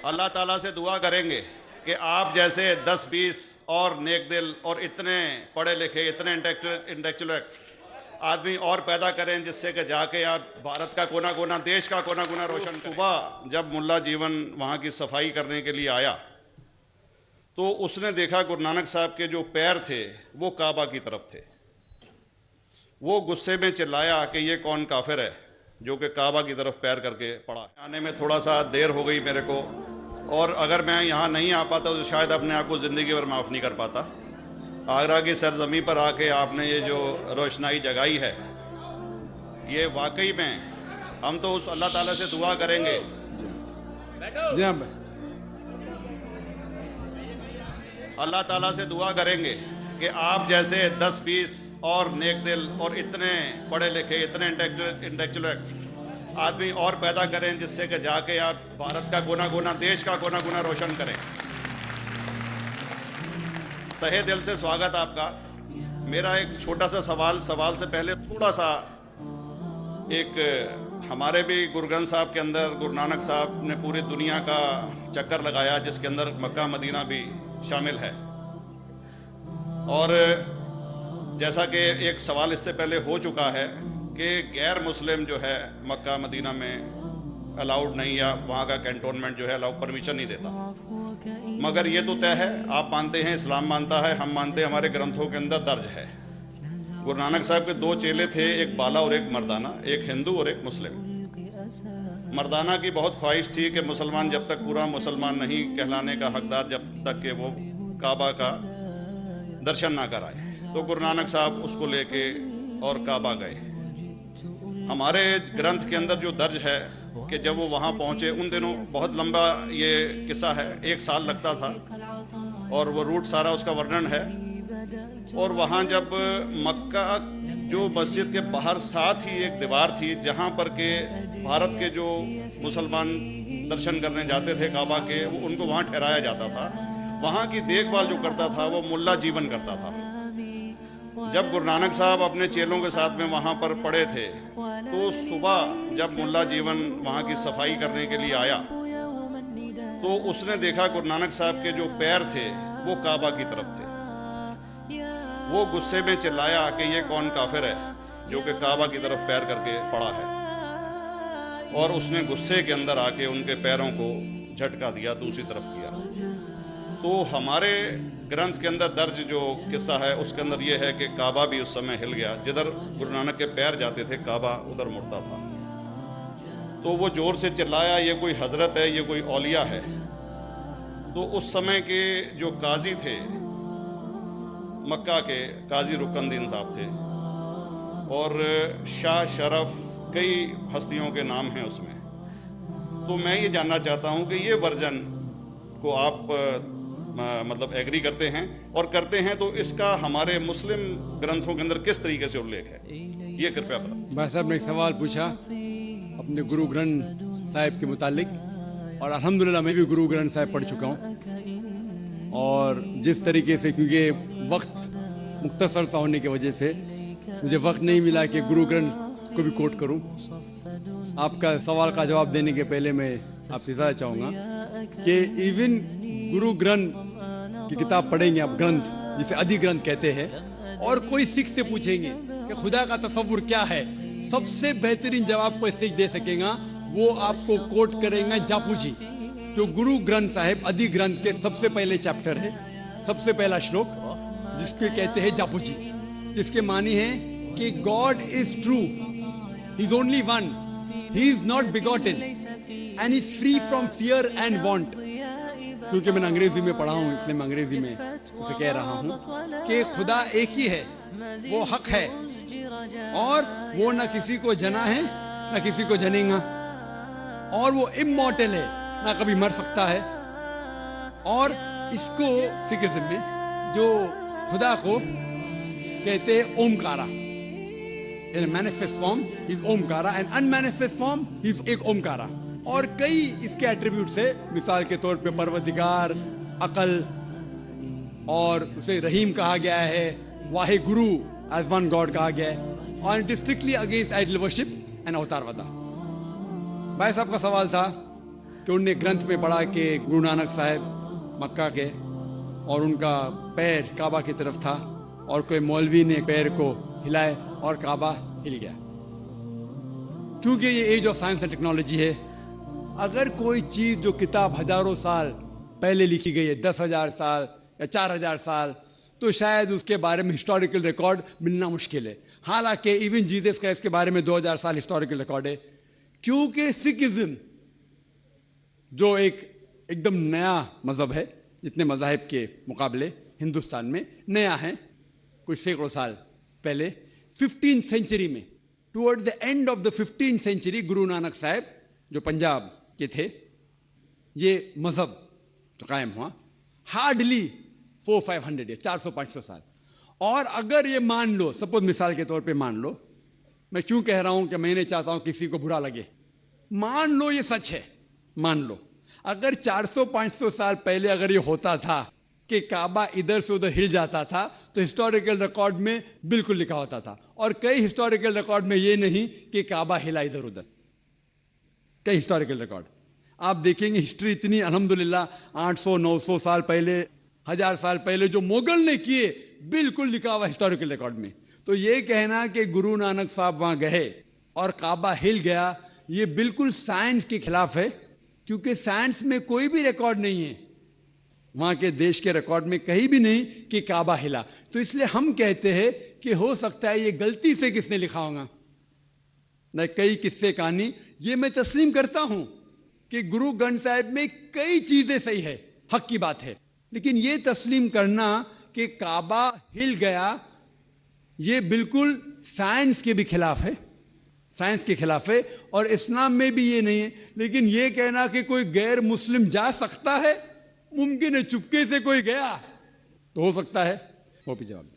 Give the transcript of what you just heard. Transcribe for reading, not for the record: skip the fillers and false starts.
अल्लाह ताला से दुआ करेंगे कि आप जैसे 10-20 और नेक दिल और इतने पढ़े लिखे, इतने इंटेलेक्चुअल आदमी और पैदा करें, जिससे कि जाके आप भारत का कोना कोना, देश का कोना कोना रोशन करें। सुबह जब मुल्ला जीवन वहाँ की सफाई करने के लिए आया तो उसने देखा गुरु नानक साहब के जो पैर थे वो काबा की तरफ थे। वो गुस्से में चिल्लाया कि ये कौन काफिर है जो कि काबा की तरफ पैर करके पड़ा। आने में थोड़ा सा देर हो गई मेरे को, और अगर मैं यहाँ नहीं आ पाता तो शायद अपने आप को ज़िंदगी भर माफ़ नहीं कर पाता। आगरा की सरजमी पर आके आपने ये जो रोशनाई जगाई है, ये वाकई में हम तो उस अल्लाह ताला से दुआ करेंगे। अल्लाह ताला से दुआ करेंगे कि आप जैसे 10-20 और नेक दिल और इतने पढ़े लिखे, इतने इंटेलेक्चुअल आदमी और पैदा करें, जिससे कि जाके आप भारत का कोना कोना, देश का कोना कोना रोशन करें। तहे दिल से स्वागत आपका। मेरा एक छोटा सा सवाल से पहले थोड़ा सा एक हमारे भी गुरु ग्रंथ साहब के अंदर गुरु नानक साहब ने पूरी दुनिया का चक्कर लगाया, जिसके अंदर मक्का मदीना भी शामिल है। और जैसा कि एक सवाल इससे पहले हो चुका है कि गैर मुस्लिम जो है मक्का मदीना में अलाउड नहीं, या वहाँ का कैंटोनमेंट जो है अलाउ परमिशन नहीं देता। मगर ये तो तय है, आप मानते हैं, इस्लाम मानता है, हम मानते हैं, हमारे ग्रंथों के अंदर दर्ज है। गुरु नानक साहब के 2 चेले थे, एक बाला और एक मर्दाना, एक हिंदू और एक मुस्लिम। मर्दाना की बहुत ख्वाहिश थी कि मुसलमान जब तक पूरा मुसलमान नहीं कहलाने का हकदार, जब तक कि वो काबा का दर्शन ना कराए, तो गुरु नानक साहब उसको लेके और काबा गए। हमारे ग्रंथ के अंदर जो दर्ज है कि जब वो वहाँ पहुँचे, उन दिनों बहुत लंबा ये किस्सा है, 1 साल लगता था, और वो रूट सारा उसका वर्णन है। और वहाँ जब मक्का जो मस्जिद के बाहर साथ ही एक दीवार थी, जहाँ पर के भारत के जो मुसलमान दर्शन करने जाते थे काबा के, वो उनको वहाँ ठहराया जाता था। वहाँ की देखभाल जो करता था वो मुल्ला जीवन करता था। जब गुरु नानक साहब अपने चेलों के साथ में वहाँ पर पड़े थे, तो सुबह जब मुल्ला जीवन वहाँ की सफाई करने के लिए आया तो उसने देखा गुरु नानक साहब के जो पैर थे वो काबा की तरफ थे। वो गुस्से में चिल्लाया कि ये कौन काफिर है जो कि काबा की तरफ पैर करके पड़ा है, और उसने गुस्से के अंदर आके उनके पैरों को झटका दिया, दूसरी तरफ किया। तो हमारे ग्रंथ के अंदर दर्ज जो किस्सा है उसके अंदर ये है कि काबा भी उस समय हिल गया, जिधर गुरु नानक के पैर जाते थे काबा उधर मुड़ता था। तो वो जोर से चिल्लाया, ये कोई हजरत है, ये कोई औलिया है। तो उस समय के जो काजी थे मक्का के, काजी रुकनुद्दीन साहब थे, और शाह शरफ, कई हस्तियों के नाम हैं उसमें। तो मैं ये जानना चाहता हूँ कि ये वर्जन को आप मतलब एग्री करते हैं, और करते हैं तो इसका हमारे मुस्लिम ग्रंथों के अंदर किस तरीके से उल्लेख है, ये कृपया बताएं। भाई साहब ने एक सवाल पूछा अपने गुरु ग्रंथ साहिब के मुतालिक, और अल्हम्दुलिल्लाह मैं भी गुरु ग्रंथ साहिब पढ़ चुका हूँ। और जिस तरीके से, क्योंकि वक्त मुख्तसर सा होने की वजह से मुझे वक्त नहीं मिला कि गुरु ग्रंथ को भी कोट करूँ। आपका सवाल का जवाब देने के पहले मैं आपसे ज़्यादा चाहूँगा कि इवन गुरु ग्रंथ की किताब पढ़ेंगे आप, ग्रंथ जिसे आदि ग्रंथ कहते हैं, और कोई सिख से पूछेंगे कि खुदा का तसव्वुर क्या है, सबसे बेहतरीन जवाब कोई सिख दे सकेगा वो आपको कोट करेंगे जापू जी, जो गुरु ग्रंथ साहिब आदि ग्रंथ के सबसे पहले चैप्टर है, सबसे पहला श्लोक, जिसके कहते हैं जापू जी, जिसके मानी है कि God is true, he is only one, he is not begotten and is free from fear and want. क्योंकि मैंने अंग्रेजी में पढ़ा हूँ इसलिए मैं अंग्रेजी में उसे कह रहा हूँ कि खुदा एक ही है, वो हक है, और वो ना किसी को जना है ना किसी को जनेगा, और वो इमॉर्टल है, ना कभी मर सकता है। और इसको सिखिज्म में जो खुदा को कहते हैं Omkara, in manifest form is Omkara and unmanifest form is एक ओमकारा। और कई इसके एट्रीब्यूट्स है, मिसाल के तौर पे परवरदिगार, अकल, और उसे रहीम कहा गया है, Wahe Guru as one God कहा गया है, और it is strictly against idol worship and अवतारवादा। भाई साहब का सवाल था कि उनने ग्रंथ में पढ़ा कि गुरु नानक साहब मक्का के और उनका पैर काबा की तरफ था और कोई मौलवी ने पैर को हिलाए और काबा हिल गया। क्योंकि ये age of science and technology है, अगर कोई चीज़ जो किताब हजारों साल पहले लिखी गई है, 10,000 साल या 4,000 साल, तो शायद उसके बारे में हिस्टोरिकल रिकॉर्ड मिलना मुश्किल है। हालांकि इवन जीसस क्राइस्ट के बारे में 2000 साल हिस्टोरिकल रिकॉर्ड है, क्योंकि सिखिज्म जो एकदम नया मज़हब है, जितने मज़ाहिब के मुकाबले हिंदुस्तान में नया है, कुछ सैकड़ों साल पहले 15th सेंचुरी में, toward the end of the 15th century, Guru Nanak साहब जो पंजाब के थे, ये मज़हब तो कायम हुआ हार्डली 400-500 या 400-500 साल। और अगर ये मान लो, सपोज मिसाल के तौर पे मान लो, मैं क्यों कह रहा हूं कि मैं नहीं चाहता हूं किसी को बुरा लगे, मान लो ये सच है, मान लो अगर 400-500 साल पहले अगर ये होता था कि काबा इधर से उधर हिल जाता था, तो हिस्टोरिकल रिकॉर्ड में बिल्कुल लिखा होता था। और कई हिस्टोरिकल रिकॉर्ड में ये नहीं कि काबा हिला इधर उधर, कई हिस्टोरिकल रिकॉर्ड आप देखेंगे। हिस्ट्री इतनी अल्हम्दुलिल्लाह 800-900 साल पहले, 1000 साल पहले जो मुगल ने किए, बिल्कुल लिखा हुआ हिस्टोरिकल रिकॉर्ड में। तो ये कहना कि गुरु नानक साहब वहां गए और काबा हिल गया, ये बिल्कुल साइंस के खिलाफ है, क्योंकि साइंस में कोई भी रिकॉर्ड नहीं है, वहां के देश के रिकॉर्ड में कहीं भी नहीं कि काबा हिला। तो इसलिए हम कहते हैं कि हो सकता है ये गलती से किसने लिखा होगा, न कई किस्से कहानी। ये मैं तस्लीम करता हूं कि गुरु ग्रंथ साहिब में कई चीजें सही है, हक की बात है, लेकिन ये तस्लीम करना कि काबा हिल गया, ये बिल्कुल साइंस के भी खिलाफ है, साइंस के खिलाफ है। और इस्लाम में भी ये नहीं है। लेकिन ये कहना कि कोई गैर मुस्लिम जा सकता है, मुमकिन है चुपके से कोई गया तो हो सकता है, वो भी जवाब